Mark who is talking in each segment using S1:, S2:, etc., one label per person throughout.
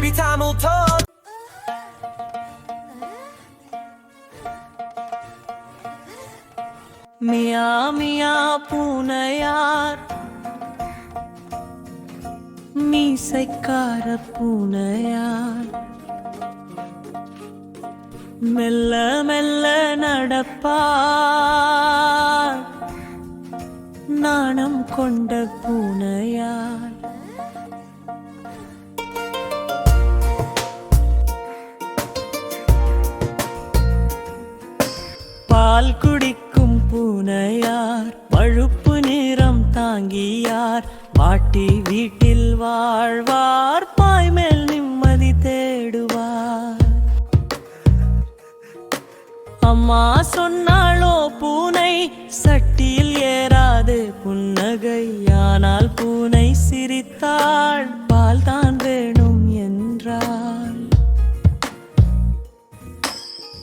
S1: Maybe time will talk.
S2: மியா மியா பூனையார் மீசைக்கார பூனையார் மெல்ல மெல்ல நடப்பார் நாணம் கொண்ட பூனையார் பால் குடிக்கும் பூனையார் பழுப்பு நிறம் தாங்கியார் பாட்டி வீட்டில் வாழ்வார் பாய்மேல் நிம்மதி தேடுவார் அம்மா சொன்னாளோ பூனை சட்டியில் ஏறாது புன்னகை ஆனால் பூனை சிரித்தாள் பால் தான் வேணும் என்றாள்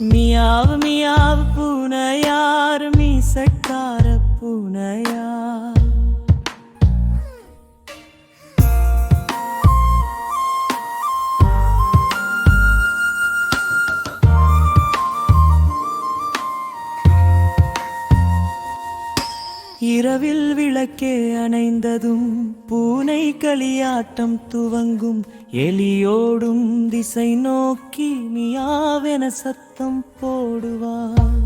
S2: மியாவ் மியாவ் பூனையார் மீசக்கார பூனையார் இரவில் விளக்கே அணைந்ததும் பூனை களியாட்டம் துவங்கும் எலியோடும் திசை நோக்கி மியாவென சத்தம் போடுவார்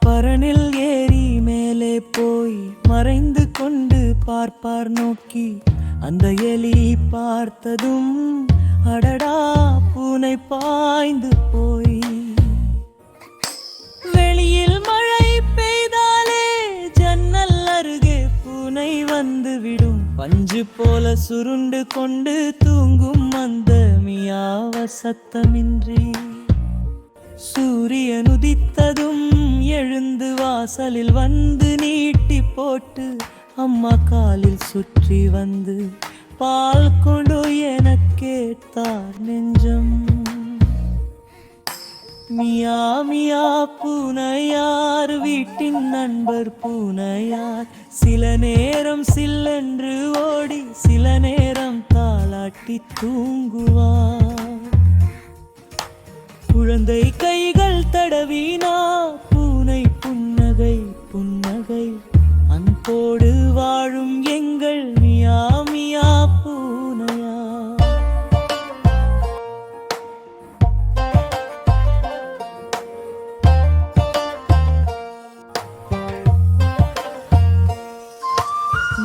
S2: பரனில் ஏறி மேலே போய் மறைந்து கொண்டு பார்ப்பார் நோக்கி அந்த எலி பார்த்ததும் அடடா பூனை பாய்ந்து போய் வெளியில் மழை பெய்தாலே ஜன்னல் அருகே பூனை வந்து விடும் பஞ்சு போல சுருண்டு கொண்டு தூங்கும் அந்த மியாவ சத்தமின்றி சூரியன் உதித்ததும் எழுந்து வாசலில் வந்து நீட்டி போட்டு அம்மா காலில் சுற்றி வந்து பால் கொண்டு என கேட்டார் நெஞ்சம் மியா மியா பூனையார் வீட்டின் நண்பர் பூனையார் சில நேரம் சில்லென்று ஓடி சில நேரம் தாளாட்டி தூங்குவார் குழந்தை கைகள் தடவினா பூனை புன்னகை புன்னகை அன்போடு வாழும் எங்கள் மியா மியா பூனையார்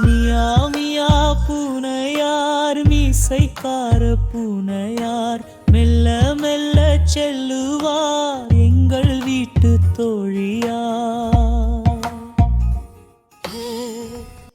S2: மியா மியா பூனையார் மீசைக்கார பூனையார் மெல்ல மெல்ல செல்லுவார் எங்கள் வீட்டு தோழியார்